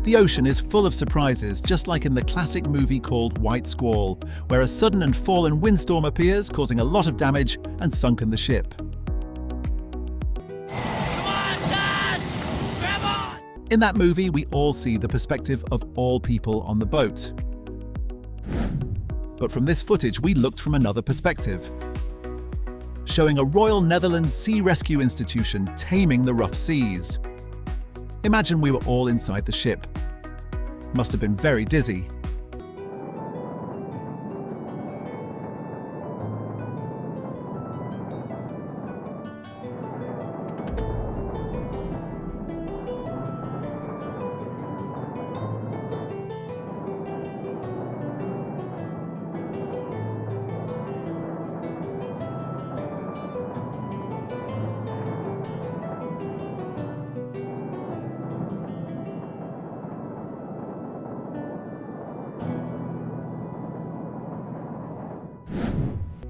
The ocean is full of surprises, just like in the classic movie called White Squall, where a sudden and fallen windstorm appears, causing a lot of damage and sunken the ship. In that movie, we all see the perspective of all people on the boat. But from this footage, we looked from another perspective, showing a Royal Netherlands Sea Rescue Institution taming the rough seas. Imagine we were all inside the ship. Must have been very dizzy.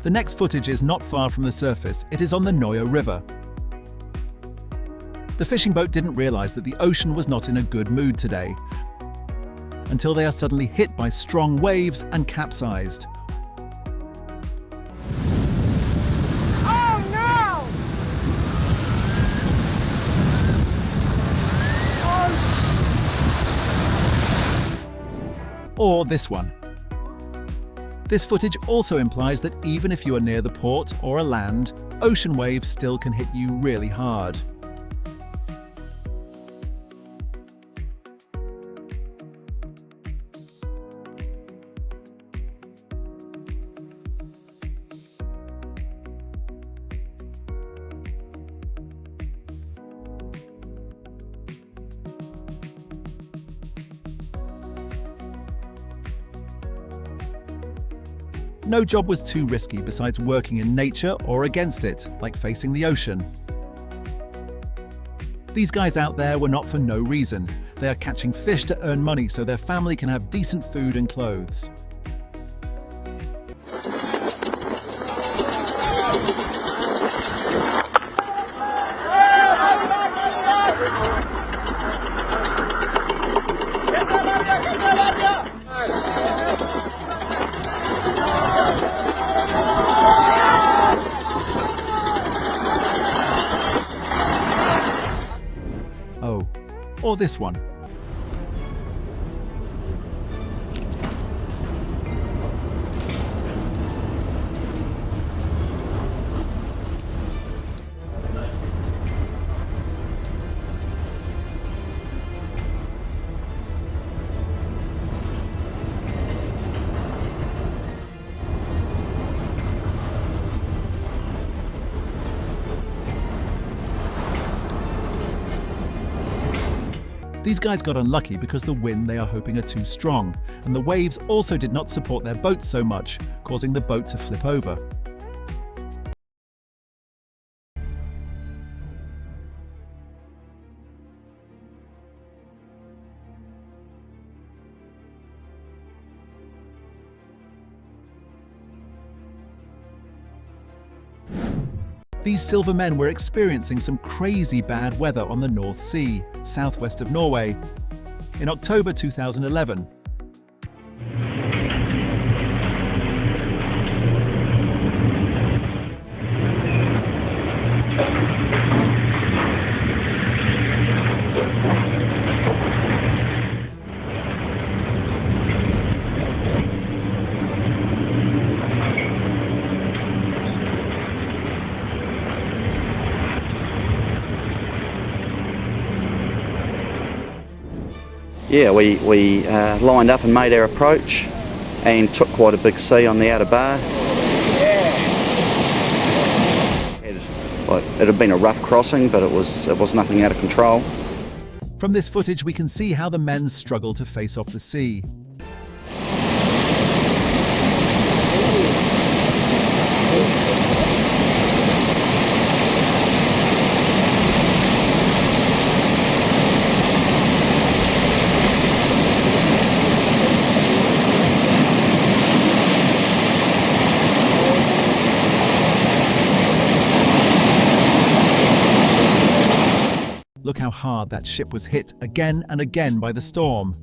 The next footage is not far from the surface. It is on the Neue River. The fishing boat didn't realize that the ocean was not in a good mood today, until they are suddenly hit by strong waves and capsized. Oh no! Or this one. This footage also implies that even if you are near the port or a land, ocean waves still can hit you really hard. No job was too risky besides working in nature or against it, like facing the ocean. These guys out there were not for no reason. They are catching fish to earn money so their family can have decent food and clothes. Oh, or this one. These guys got unlucky because the wind they are hoping are too strong, and the waves also did not support their boat so much, causing the boat to flip over. These silver men were experiencing some crazy bad weather on the North Sea, southwest of Norway, in October 2011. Yeah, we lined up and made our approach and took quite a big sea on the outer bar. It had been a rough crossing, but it was nothing out of control. From this footage we can see how the men struggle to face off the sea. Look how hard that ship was hit again and again by the storm.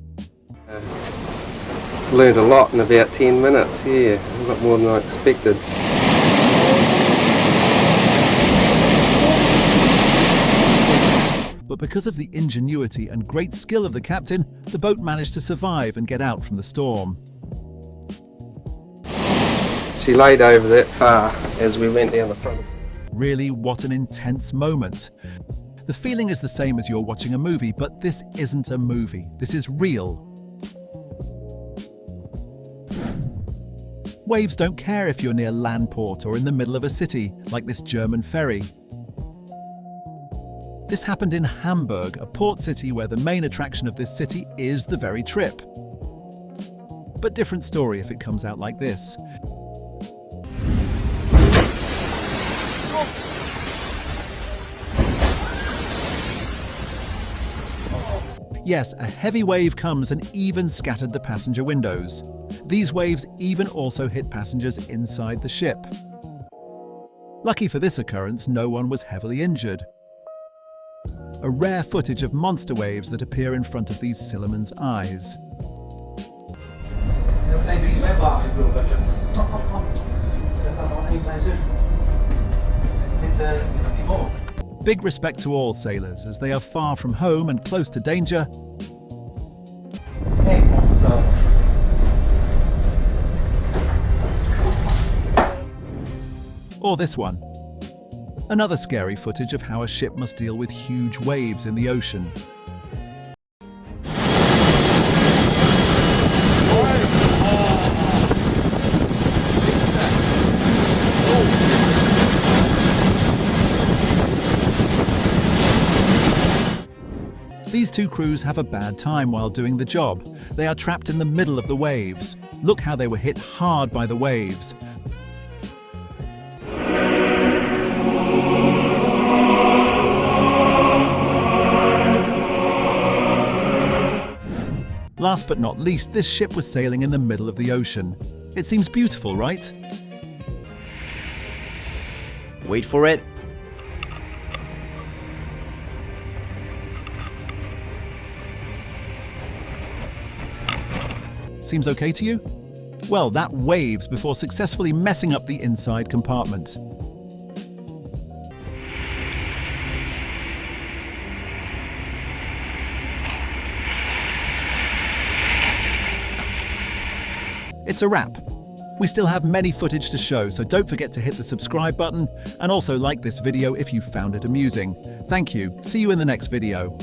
Learned a lot in about 10 minutes, yeah, a lot more than I expected. But because of the ingenuity and great skill of the captain, the boat managed to survive and get out from the storm. She laid over that far as we went down the front. Really, what an intense moment. The feeling is the same as you're watching a movie, but this isn't a movie. This is real. Waves don't care if you're near Landport or in the middle of a city, like this German ferry. This happened in Hamburg, a port city where the main attraction of this city is the very trip. But different story if it comes out like this. Yes, a heavy wave comes and even scattered the passenger windows. These waves even also hit passengers inside the ship. Lucky for this occurrence, no one was heavily injured. A rare footage of monster waves that appear in front of these Silliman's eyes. Big respect to all sailors, as they are far from home and close to danger. Or this one. Another scary footage of how a ship must deal with huge waves in the ocean. These two crews have a bad time while doing the job. They are trapped in the middle of the waves. Look how they were hit hard by the waves. Last but not least, this ship was sailing in the middle of the ocean. It seems beautiful, right? Wait for it. Seems okay to you? Well, that waves before successfully messing up the inside compartment. It's a wrap. We still have many footage to show, so don't forget to hit the subscribe button and also like this video if you found it amusing. Thank you. See you in the next video.